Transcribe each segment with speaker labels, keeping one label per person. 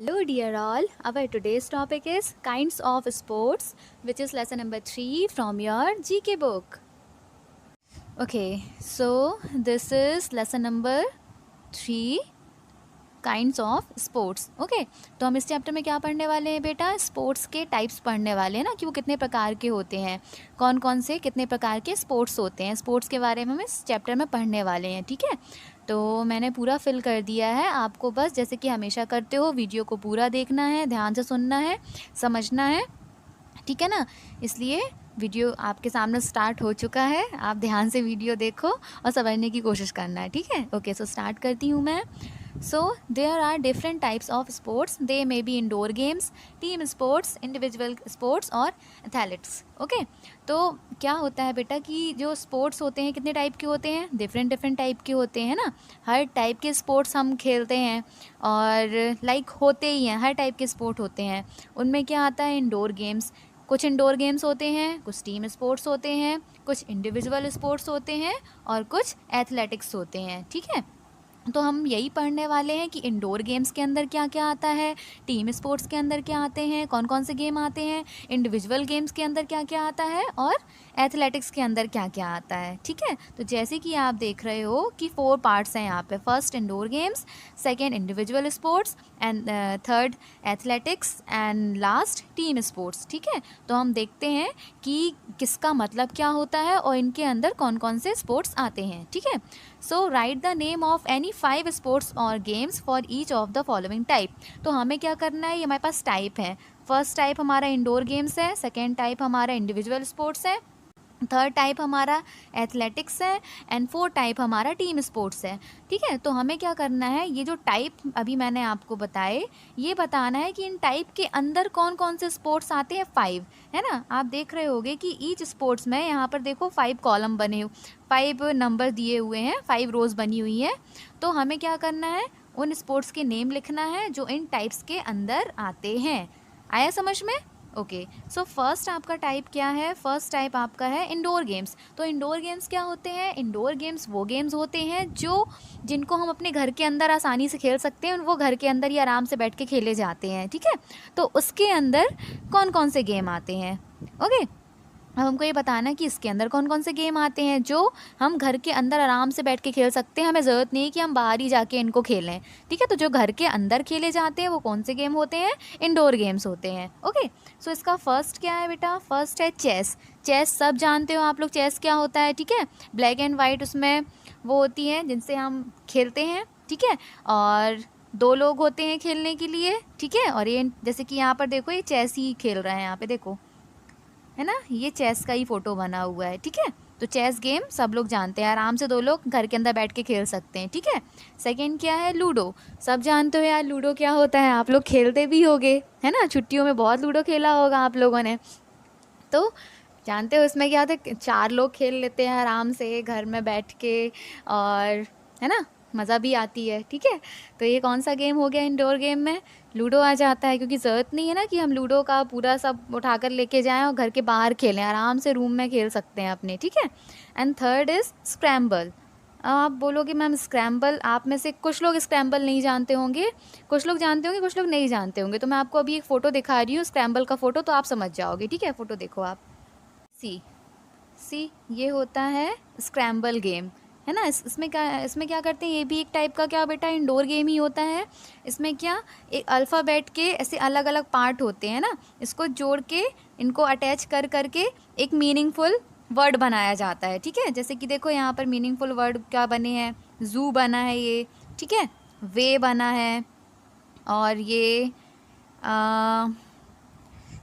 Speaker 1: Hello, dear all. Our today's topic is kinds of sports, which is lesson number 3 from your GK book. Okay, so this is lesson number 3 kinds of sports. Okay, तो हम इस chapter में क्या पढ़ने वाले हैं बेटा? Sports के टाइप्स पढ़ने वाले हैं ना, कि वो कितने प्रकार के होते हैं, कौन कौन से कितने प्रकार के स्पोर्ट्स होते हैं। स्पोर्ट्स के बारे में हम इस चैप्टर में पढ़ने वाले हैं। ठीक है, तो मैंने पूरा फिल कर दिया है। आपको बस जैसे कि हमेशा करते हो, वीडियो को पूरा देखना है, ध्यान से सुनना है, समझना है। ठीक है ना, इसलिए वीडियो आपके सामने स्टार्ट हो चुका है। आप ध्यान से वीडियो देखो और समझने की कोशिश करना है। ठीक है, ओके, सो स्टार्ट करती हूँ मैं। So there are different types of sports. They may be indoor games, team sports, individual sports और athletics. Okay? तो क्या होता है बेटा कि जो स्पोर्ट्स होते हैं कितने टाइप के होते हैं? डिफरेंट टाइप के होते हैं ना। हर टाइप के स्पोर्ट्स हम खेलते हैं और लाइक होते ही हैं, हर टाइप के स्पोर्ट होते हैं। उनमें क्या आता है? Indoor games. कुछ इंडोर गेम्स होते हैं, कुछ टीम स्पोर्ट्स होते हैं, कुछ इंडिविजुअल स्पोर्ट्स होते हैं और कुछ एथलेटिक्स होते हैं। ठीक है, तो हम यही पढ़ने वाले हैं कि इंडोर गेम्स के अंदर क्या क्या आता है, टीम स्पोर्ट्स के अंदर क्या आते हैं, कौन कौन से गेम आते हैं, इंडिविजुअल गेम्स के अंदर क्या क्या आता है और एथलेटिक्स के अंदर क्या क्या आता है। ठीक है, तो जैसे कि आप देख रहे हो कि 4 पार्ट्स हैं यहाँ पे। First indoor games, second individual sports and third athletics and last team sports. ठीक है, तो हम देखते हैं कि किसका मतलब क्या होता है और इनके अंदर कौन कौन से स्पोर्ट्स आते हैं। ठीक है, so write the name of any 5 sports और games for each of the following type. तो हमें क्या करना है, ये हमारे पास टाइप है। फर्स्ट टाइप हमारा इंडोर गेम्स है, सेकेंड टाइप हमारा इंडिविजुअल स्पोर्ट्स है, थर्ड टाइप हमारा एथलेटिक्स है एंड फोर्थ टाइप हमारा टीम स्पोर्ट्स है। ठीक है, तो हमें क्या करना है, ये जो टाइप अभी मैंने आपको बताए, ये बताना है कि इन टाइप के अंदर कौन कौन से स्पोर्ट्स आते हैं। 5 है ना। आप देख रहे होगे कि ईच स्पोर्ट्स में यहाँ पर देखो 5 कॉलम बने, 5 नंबर दिए हुए हैं, 5 रोज बनी हुई है। तो हमें क्या करना है, उन स्पोर्ट्स के नेम लिखना है जो इन टाइप्स के अंदर आते हैं। आया समझ में? ओके, सो फर्स्ट आपका टाइप क्या है? फर्स्ट टाइप आपका है इंडोर गेम्स। तो इंडोर गेम्स क्या होते हैं? इंडोर गेम्स वो गेम्स होते हैं जिनको हम अपने घर के अंदर आसानी से खेल सकते हैं। वो घर के अंदर ही आराम से बैठ के खेले जाते हैं। ठीक है, तो उसके अंदर कौन कौन से गेम आते हैं? ओके, अब हमको ये बताना है कि इसके अंदर कौन कौन से गेम आते हैं जो हम घर के अंदर आराम से बैठ के खेल सकते हैं। हमें ज़रूरत नहीं है कि हम बाहर ही जाके इनको खेलें। ठीक है, तो जो घर के अंदर खेले जाते हैं वो कौन से गेम होते हैं? इंडोर गेम्स होते हैं। ओके, सो इसका फर्स्ट क्या है बेटा? फर्स्ट है चेस। चेस सब जानते हो आप लोग, चेस क्या होता है। ठीक है, ब्लैक एंड वाइट उसमें वो होती है जिनसे हम खेलते हैं। ठीक है, और 2 लोग होते हैं खेलने के लिए। ठीक है, और ये जैसे कि यहाँ पर देखो, ये चेस ही खेल रहे हैं यहाँ पे, देखो है ना, ये चेस का ही फोटो बना हुआ है। ठीक है, तो चेस गेम सब लोग जानते हैं, आराम से 2 लोग घर के अंदर बैठ के खेल सकते हैं। ठीक है, सेकंड क्या है? लूडो। सब जानते हो यार, लूडो क्या होता है, आप लोग खेलते भी होगे, है ना। छुट्टियों में बहुत लूडो खेला होगा आप लोगों ने। तो जानते हो इसमें क्या होता है? 4 लोग खेल लेते हैं आराम से घर में बैठ के, और है ना, मज़ा भी आती है। ठीक है, तो ये कौन सा गेम हो गया? इंडोर गेम में लूडो आ जाता है, क्योंकि ज़रूरत नहीं है ना कि हम लूडो का पूरा सब उठाकर लेके जाएं और घर के बाहर खेलें, आराम से रूम में खेल सकते हैं अपने। ठीक है, एंड थर्ड इज़ स्क्रैम्बल। आप बोलोगे मैम स्क्रैम्बल, आप में से कुछ लोग स्क्रैम्बल नहीं जानते होंगे, कुछ लोग जानते होंगे, कुछ लोग नहीं जानते होंगे। तो मैं आपको अभी एक फ़ोटो दिखा रही हूँ स्क्रैम्बल का फ़ोटो, तो आप समझ जाओगे। ठीक है, फ़ोटो देखो आप। सी सी ये होता है स्क्रैम्बल गेम, है ना। इसमें क्या करते हैं? ये भी एक टाइप का क्या बेटा? इंडोर गेम ही होता है। इसमें क्या, एक अल्फ़ाबेट के ऐसे अलग अलग पार्ट होते हैं ना, इसको जोड़ के इनको अटैच कर करके एक मीनिंगफुल वर्ड बनाया जाता है। ठीक है, जैसे कि देखो यहाँ पर मीनिंगफुल वर्ड क्या बने हैं? ज़ू बना है ये, ठीक है, वे बना है, और ये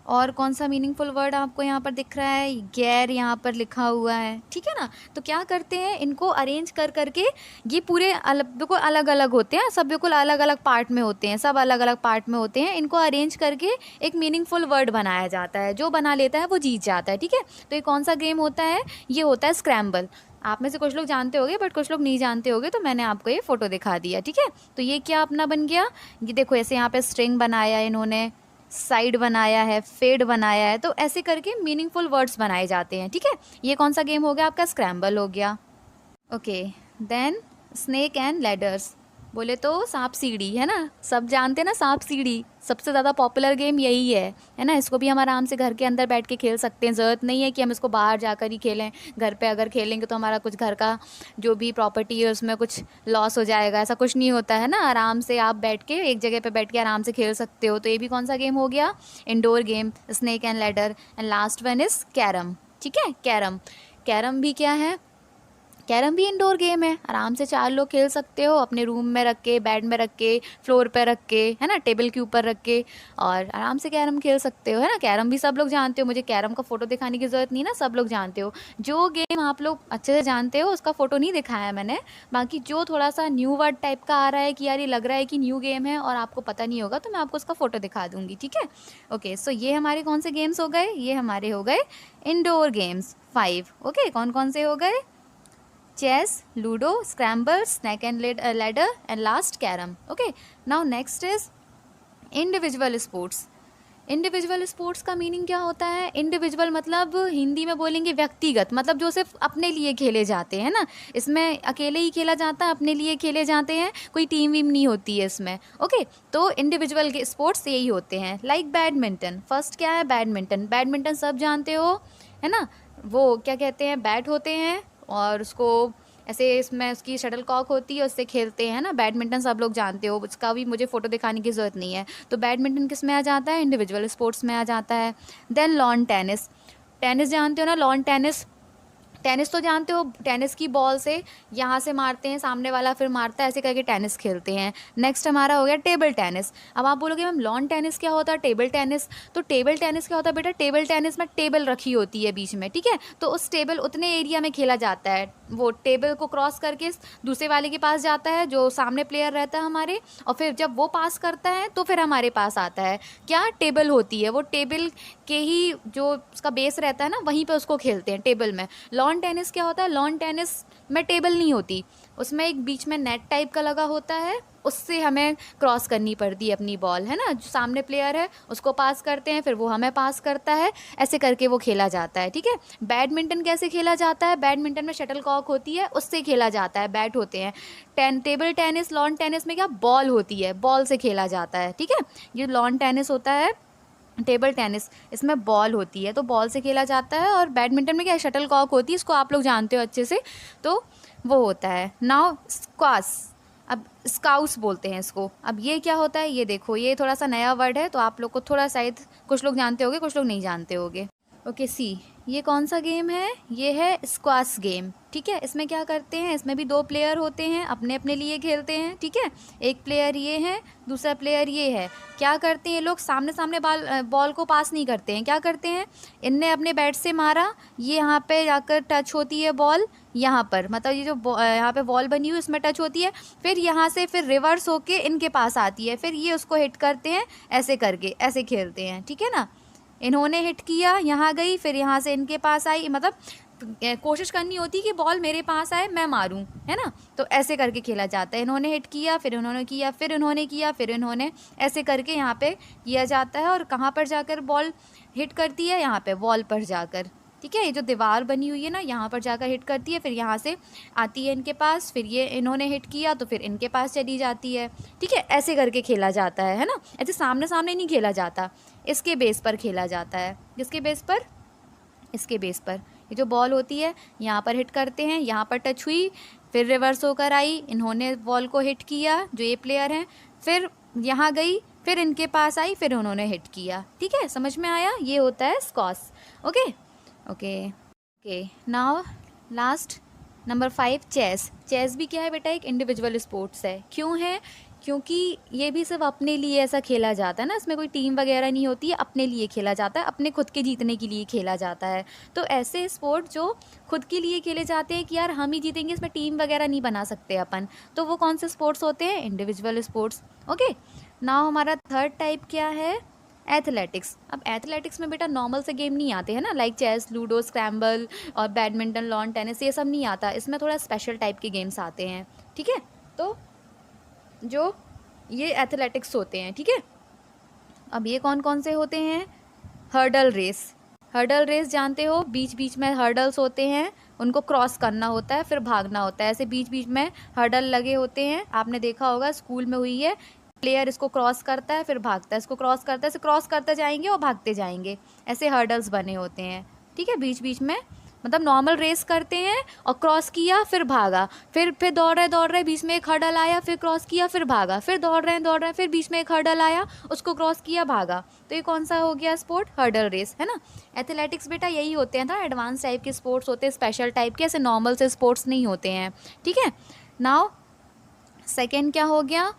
Speaker 1: और कौन सा मीनिंगफुल वर्ड आपको यहाँ पर दिख रहा है? गैर यहाँ पर लिखा हुआ है। ठीक है ना, तो क्या करते हैं, इनको अरेंज कर करके, ये पूरे बिल्कुल अलग अलग होते हैं, सब बिल्कुल अलग अलग पार्ट में होते हैं, सब अलग अलग पार्ट में होते हैं। इनको अरेंज करके एक मीनिंगफुल वर्ड बनाया जाता है, जो बना लेता है वो जीत जाता है। ठीक है, तो ये कौन सा गेम होता है? ये होता है स्क्रैम्बल। आप में से कुछ लोग जानते होंगे बट कुछ लोग नहीं जानते होंगे, तो मैंने आपको ये फ़ोटो दिखा दिया। ठीक है, तो ये क्या अपना बन गया? ये देखो ऐसे यहाँ पे स्ट्रिंग बनाया इन्होंने, साइड बनाया है, फेड बनाया है, तो ऐसे करके मीनिंगफुल वर्ड्स बनाए जाते हैं। ठीक है, ये कौन सा गेम हो गया? आपका स्क्रैम्बल हो गया। Okay, then snake and ladders. बोले तो सांप सीढ़ी, है ना, सब जानते हैं ना सांप सीढ़ी, सबसे ज़्यादा पॉपुलर गेम यही है ना। इसको भी हम आराम से घर के अंदर बैठ के खेल सकते हैं, ज़रूरत नहीं है कि हम इसको बाहर जाकर ही खेलें। घर पे अगर खेलेंगे तो हमारा कुछ घर का जो भी प्रॉपर्टी है उसमें कुछ लॉस हो जाएगा, ऐसा कुछ नहीं होता है ना। आराम से आप बैठ के एक जगह पे बैठ के आराम से खेल सकते हो। तो ये भी कौन सा गेम हो गया, indoor game, snake and ladder. And last one is carrom, ठीक है, कैरम। कैरम भी क्या है, कैरम भी इंडोर गेम है, आराम से 4 लोग खेल सकते हो, अपने रूम में रख के, बेड में रख के, फ्लोर पे रख के, है ना, टेबल के ऊपर रख के, और आराम से कैरम खेल सकते हो, है ना। कैरम भी सब लोग जानते हो, मुझे कैरम का फ़ोटो दिखाने की ज़रूरत नहीं ना, सब लोग जानते हो। जो गेम आप लोग अच्छे से जानते हो उसका फ़ोटो नहीं दिखाया मैंने, बाकी जो थोड़ा सा न्यू वर्ड टाइप का आ रहा है कि यार ये लग रहा है कि न्यू गेम है और आपको पता नहीं होगा, तो मैं आपको उसका फ़ोटो दिखा दूँगी, ठीक है। ओके, सो ये हमारे कौन से गेम्स हो गए, ये हमारे हो गए इंडोर गेम्स 5। ओके, कौन कौन से हो गए, chess, ludo, scramble, snake and ladder, and last carom. Okay, now next is individual sports. Individual sports का मीनिंग क्या होता है, इंडिविजुअल मतलब हिंदी में बोलेंगे व्यक्तिगत, मतलब जो सिर्फ अपने लिए खेले जाते हैं ना, इसमें अकेले ही खेला जाता है, अपने लिए खेले जाते हैं, कोई टीम वीम नहीं होती है इसमें। ओके, तो इंडिविजुअल के स्पोर्ट्स यही होते हैं। लाइक बैडमिंटन, फर्स्ट क्या है, बैडमिंटन। बैडमिंटन सब जानते हो, है ना, वो क्या कहते हैं, बैट होते हैं और उसको ऐसे इसमें उसकी शटल कॉक होती है, उससे खेलते हैं ना। बैडमिंटन सब लोग जानते हो, उसका भी मुझे फ़ोटो दिखाने की ज़रूरत नहीं है। तो बैडमिंटन किस में आ जाता है, इंडिविजुअल स्पोर्ट्स में आ जाता है। देन लॉन टेनिस, टेनिस जानते हो ना, लॉन टेनिस। टेनिस तो जानते हो, टेनिस की बॉल से यहाँ से मारते हैं, सामने वाला फिर मारता है, ऐसे करके टेनिस खेलते हैं। नेक्स्ट हमारा हो गया टेबल टेनिस। अब आप बोलोगे मैम लॉन टेनिस क्या होता है, टेबल टेनिस, तो टेबल टेनिस क्या होता है बेटा, टेबल टेनिस में टेबल रखी होती है बीच में, ठीक है, तो उस टेबल उतने एरिया में खेला जाता है, वो टेबल को क्रॉस करके दूसरे वाले के पास जाता है, जो सामने प्लेयर रहता है हमारे, और फिर जब वो पास करता है तो फिर हमारे पास आता है। क्या टेबल होती है, वो टेबल के ही जो उसका बेस रहता है ना, वहीं पे उसको खेलते हैं टेबल में। लॉन टेनिस क्या होता है, लॉन टेनिस में टेबल नहीं होती, उसमें एक बीच में नेट टाइप का लगा होता है, उससे हमें क्रॉस करनी पड़ती है अपनी बॉल, है ना, जो सामने प्लेयर है उसको पास करते हैं, फिर वो हमें पास करता है, ऐसे करके वो खेला जाता है, ठीक है। बैडमिंटन कैसे खेला जाता है, बैडमिंटन में शटल कॉक होती है, उससे खेला जाता है, बैट होते हैं। टेबल टेनिस, लॉन टेनिस में क्या, बॉल होती है, बॉल से खेला जाता है, ठीक है। ये लॉन टेनिस होता है, टेबल टेनिस इसमें बॉल होती है, तो बॉल से खेला जाता है। और बैडमिंटन में क्या है, शटल कॉक होती है, इसको आप लोग जानते हो अच्छे से, तो वो होता है। नाउ स्क्वाश, अब स्काउस बोलते हैं इसको। अब ये क्या होता है, ये देखो, ये थोड़ा सा नया वर्ड है, तो आप लोग को थोड़ा शायद कुछ लोग जानते होंगे, कुछ लोग नहीं जानते होंगे। ओके सी, ये कौन सा गेम है, ये है स्क्वाश गेम, ठीक है। इसमें क्या करते हैं, इसमें भी 2 प्लेयर होते हैं, अपने अपने लिए खेलते हैं, ठीक है। एक प्लेयर ये है, दूसरा प्लेयर ये है। क्या करते हैं लोग, सामने सामने बॉल को पास नहीं करते हैं, क्या करते हैं, इनने अपने बैट से मारा, ये यहाँ पे जाकर टच होती है बॉल, यहाँ पर, मतलब ये जो यहाँ पे बॉल बनी हुई उसमें टच होती है, फिर यहाँ से फिर रिवर्स होके इनके पास आती है, फिर ये उसको हिट करते हैं, ऐसे करके ऐसे खेलते हैं, ठीक है ना। इन्होंने हिट किया, यहाँ गई, फिर यहाँ से इनके पास आई, मतलब कोशिश करनी होती कि बॉल मेरे पास आए, मैं मारूं, है ना, तो ऐसे करके खेला जाता है। इन्होंने हिट किया, फिर इन्होंने किया, फिर इन्होंने किया, फिर इन्होंने, ऐसे करके यहाँ पे किया जाता है। और कहाँ पर जाकर बॉल हिट करती है, यहाँ पे वॉल पर जाकर, ठीक है, ये जो दीवार बनी हुई है ना, यहाँ पर जाकर हिट करती है, फिर यहाँ से आती है इनके पास, फिर ये इन्होंने हिट किया तो फिर इनके पास चली जाती है, ठीक है। ऐसे करके खेला जाता है ना, ऐसे सामने सामने नहीं खेला जाता, इसके बेस पर खेला जाता है। किसके बेस पर, इसके बेस पर। ये जो बॉल होती है यहाँ पर हिट करते हैं, यहाँ पर टच हुई, फिर रिवर्स होकर आई, इन्होंने बॉल को हिट किया जो ये प्लेयर हैं, फिर यहाँ गई, फिर इनके पास आई, फिर उन्होंने हिट किया, ठीक है, समझ में आया, ये होता है squash. Okay okay okay, now last number 5 chess. Chess भी क्या है बेटा, एक इंडिविजुअल स्पोर्ट्स है। क्यों है, क्योंकि ये भी सिर्फ अपने लिए ऐसा खेला जाता है ना, इसमें कोई टीम वगैरह नहीं होती है, अपने लिए खेला जाता है, अपने खुद के जीतने के लिए खेला जाता है। तो ऐसे स्पोर्ट जो खुद के लिए खेले जाते हैं कि यार हम ही जीतेंगे, इसमें टीम वगैरह नहीं बना सकते अपन, तो वो कौन से स्पोर्ट्स होते हैं, इंडिविजुअल स्पोर्ट्स। ओके, नाउ हमारा थर्ड टाइप क्या है, एथलेटिक्स। अब एथलेटिक्स में बेटा नॉर्मल से गेम नहीं आते हैं ना, लाइक चेस, लूडो, स्क्रैम्बल और बैडमिंटन, लॉन टेनिस, ये सब नहीं आता, इसमें थोड़ा स्पेशल टाइप के गेम्स आते हैं, ठीक है। तो जो ये एथलेटिक्स होते हैं, ठीक है। अब ये कौन कौन से होते हैं, हर्डल रेस। हर्डल रेस जानते हो, बीच बीच में हर्डल्स होते हैं, उनको क्रॉस करना होता है, फिर भागना होता है। ऐसे बीच बीच में हर्डल लगे होते हैं, आपने देखा होगा स्कूल में हुई है। प्लेयर इसको क्रॉस करता है फिर भागता है, इसको क्रॉस करता है, इसे क्रॉस करते जाएंगे और भागते जाएंगे। ऐसे हर्डल्स बने होते हैं, ठीक है, बीच बीच में, मतलब नॉर्मल रेस करते हैं और क्रॉस किया फिर भागा, फिर दौड़ रहे बीच में एक हर्डल आया, फिर क्रॉस किया फिर भागा, फिर दौड़ रहे हैं, फिर बीच में एक हर्डल आया, उसको क्रॉस किया भागा। तो ये कौन सा हो गया स्पोर्ट? हर्डल रेस, है ना। एथलेटिक्स बेटा यही होते हैं ना, एडवांस टाइप के स्पोर्ट्स होते हैं, स्पेशल टाइप के, ऐसे नॉर्मल से स्पोर्ट्स नहीं होते हैं, ठीक है। नाउ सेकेंड क्या हो गया?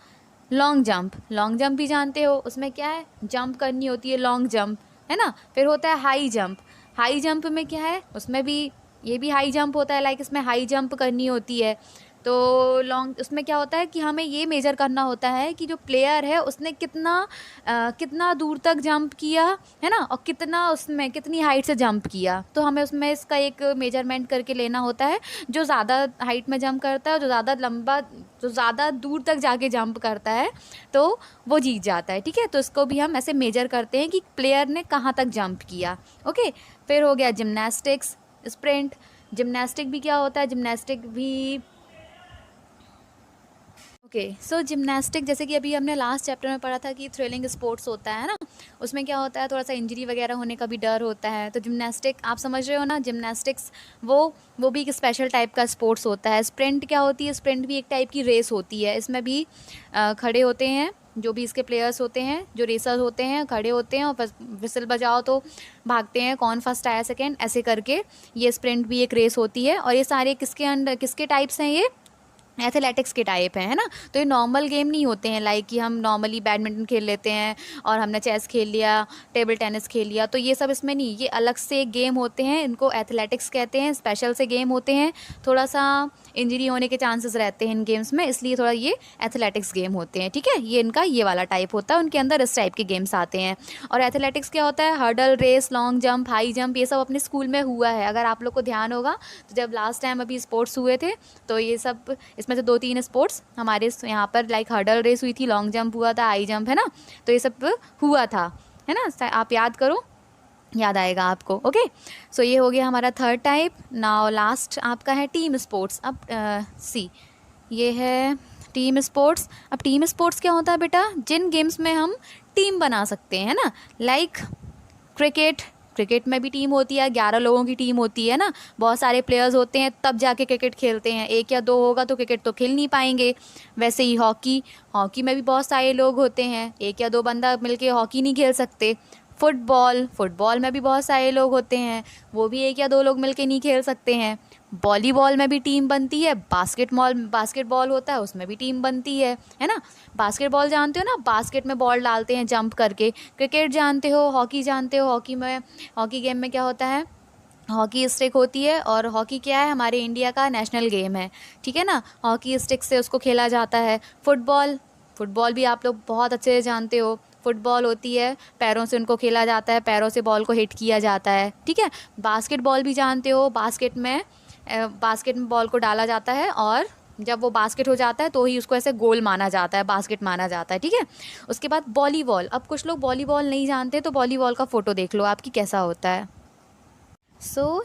Speaker 1: Long jump. लॉन्ग जंप भी जानते हो, उसमें क्या है, जंप करनी होती है, लॉन्ग जंप, है ना। फिर होता है हाई जंप। हाई जंप में क्या है, उसमें भी ये भी हाई जंप होता है, लाइक इसमें हाई जंप करनी होती है। तो लॉन्ग, उसमें क्या होता है कि हमें ये मेजर करना होता है कि जो प्लेयर है उसने कितना दूर तक जंप किया, है ना, और कितना उसमें कितनी हाइट से जंप किया। तो हमें उसमें इसका एक मेजरमेंट करके लेना होता है। जो ज़्यादा हाइट में जंप करता है, जो ज़्यादा दूर तक जाके जंप करता है, तो वो जीत जाता है, ठीक है। तो इसको भी हम ऐसे मेजर करते हैं कि प्लेयर ने कहाँ तक जंप किया। ओके, फिर हो गया जिम्नास्टिक्स, स्प्रिंट। जिम्नास्टिक भी क्या होता है, जिम्नास्टिक भी ओके, सो जिम्नास्टिक जैसे कि अभी हमने लास्ट चैप्टर में पढ़ा था कि थ्रिलिंग स्पोर्ट्स होता है ना, उसमें क्या होता है, थोड़ा सा इंजरी वगैरह होने का भी डर होता है। तो जिम्नास्टिक आप समझ रहे हो ना, जिम्नास्टिक्स वो भी एक स्पेशल टाइप का स्पोर्ट्स होता है। स्प्रिंट क्या होती है, स्प्रिंट भी एक टाइप की रेस होती है। इसमें भी खड़े होते हैं जो भी इसके प्लेयर्स होते हैं, जो रेसर होते हैं, खड़े होते हैं और विसल बजाओ तो भागते हैं, कौन फर्स्ट आया सेकेंड, ऐसे करके ये स्प्रिंट भी एक रेस होती है। और ये सारे किसके टाइप्स हैं, ये एथलेटिक्स के टाइप है ना। तो ये नॉर्मल गेम नहीं होते हैं, लाइक कि हम नॉर्मली बैडमिंटन खेल लेते हैं और हमने चेस खेल लिया, टेबल टेनिस खेल लिया, तो ये सब इसमें नहीं, ये अलग से गेम होते हैं, इनको एथलेटिक्स कहते हैं, स्पेशल से गेम होते हैं। थोड़ा सा इंजरी होने के चांसेस रहते हैं इन गेम्स में, इसलिए थोड़ा ये एथलेटिक्स गेम होते हैं, ठीक है। ये इनका ये वाला टाइप होता है, उनके अंदर इस टाइप के गेम्स आते हैं। और एथलेटिक्स क्या होता है, hurdle race, long jump, high jump, ये सब अपने स्कूल में हुआ है। अगर आप लोग को ध्यान होगा तो जब लास्ट टाइम अभी स्पोर्ट्स हुए थे, तो ये सब इसमें से 2-3 स्पोर्ट्स हमारे यहाँ पर, लाइक हर्डल रेस हुई थी, लॉन्ग जंप हुआ था, हाई जंप, है ना। तो ये सब हुआ था, है ना। आप याद करो, याद आएगा आपको। ओके, सो ये हो गया हमारा थर्ड टाइप। नाउ लास्ट आपका है टीम स्पोर्ट्स। अब सी, ये है टीम स्पोर्ट्स। अब टीम स्पोर्ट्स क्या होता है बेटा, जिन गेम्स में हम टीम बना सकते हैं ना, लाइक क्रिकेट में भी टीम होती है, 11 लोगों की टीम होती है ना, बहुत सारे प्लेयर्स होते हैं तब जाके क्रिकेट खेलते हैं, 1 या 2 होगा तो क्रिकेट तो खेल नहीं पाएंगे। वैसे ही हॉकी में भी बहुत सारे लोग होते हैं, 1 या 2 बंदा मिलके हॉकी नहीं खेल सकते। फुटबॉल में भी बहुत सारे लोग होते हैं, वो भी 1 या 2 लोग मिलके नहीं खेल सकते हैं। वॉलीबॉल में भी टीम बनती है, बास्केटबॉल होता है, उसमें भी टीम बनती है ना। बास्केटबॉल जानते हो ना, बास्केट में बॉल डालते हैं जंप करके। क्रिकेट जानते हो, हॉकी जानते हो, हॉकी गेम में क्या होता है, हॉकी स्टिक होती है, और हॉकी क्या है, हमारे इंडिया का नेशनल गेम है, ठीक है ना। हॉकी स्टिक से उसको खेला जाता है। फुटबॉल भी आप लोग बहुत अच्छे से जानते हो। फुटबॉल होती है, पैरों से उनको खेला जाता है, पैरों से बॉल को हिट किया जाता है, ठीक है। बास्केटबॉल भी जानते हो, बास्केट में बॉल को डाला जाता है, और जब वो बास्केट हो जाता है तो ही उसको ऐसे गोल माना जाता है, बास्केट माना जाता है, ठीक है। उसके बाद वॉलीबॉल। अब कुछ लोग वॉलीबॉल नहीं जानते, तो वॉलीबॉल का फ़ोटो देख लो आपकी कैसा होता है। सो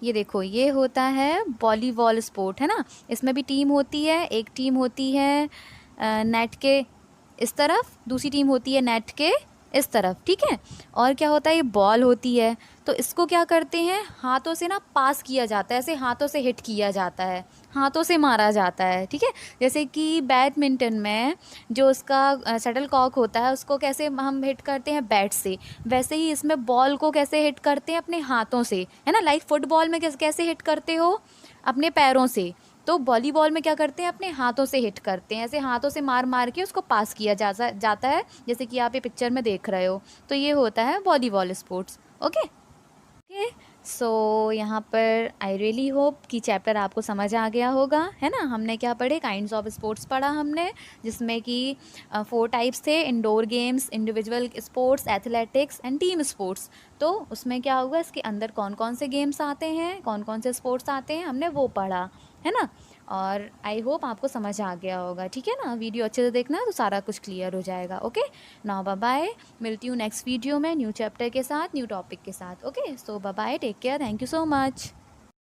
Speaker 1: ये देखो, ये होता है वॉलीबॉल स्पोर्ट, है ना। इसमें भी टीम होती है, एक टीम होती है नेट के इस तरफ, दूसरी टीम होती है नेट के इस तरफ, ठीक है। और क्या होता है, ये बॉल होती है, तो इसको क्या करते हैं, हाथों से ना पास किया जाता है, ऐसे हाथों से हिट किया जाता है, हाथों से मारा जाता है, ठीक है। जैसे कि बैडमिंटन में जो उसका शटल कॉक होता है, उसको कैसे हम हिट करते हैं, बैट से, वैसे ही इसमें बॉल को कैसे हिट करते हैं, अपने हाथों से, है ना। लाइक फुटबॉल में कैसे हिट करते हो, अपने पैरों से, तो वॉलीबॉल में क्या करते हैं, अपने हाथों से हिट करते हैं, ऐसे हाथों से मार मार के उसको पास किया जाता है, जैसे कि आप ये पिक्चर में देख रहे हो। तो ये होता है वॉलीबॉल स्पोर्ट्स। ओके, सो यहाँ पर आई रियली होप कि चैप्टर आपको समझ आ गया होगा, है ना। हमने क्या पढ़े, काइंड्स ऑफ स्पोर्ट्स पढ़ा हमने, जिसमें कि 4 टाइप्स थे, indoor games, individual sports, athletics and team sports. तो उसमें क्या होगा, इसके अंदर कौन कौन से गेम्स आते हैं, कौन कौन से स्पोर्ट्स आते हैं, हमने वो पढ़ा, है ना। और आई होप आपको समझ आ गया होगा, ठीक है ना। वीडियो अच्छे से देखना तो सारा कुछ क्लियर हो जाएगा। ओके, नाउ बाय बाय, मिलती हूँ नेक्स्ट वीडियो में न्यू चैप्टर के साथ, न्यू टॉपिक के साथ। Okay, so bye bye, take care, thank you so much.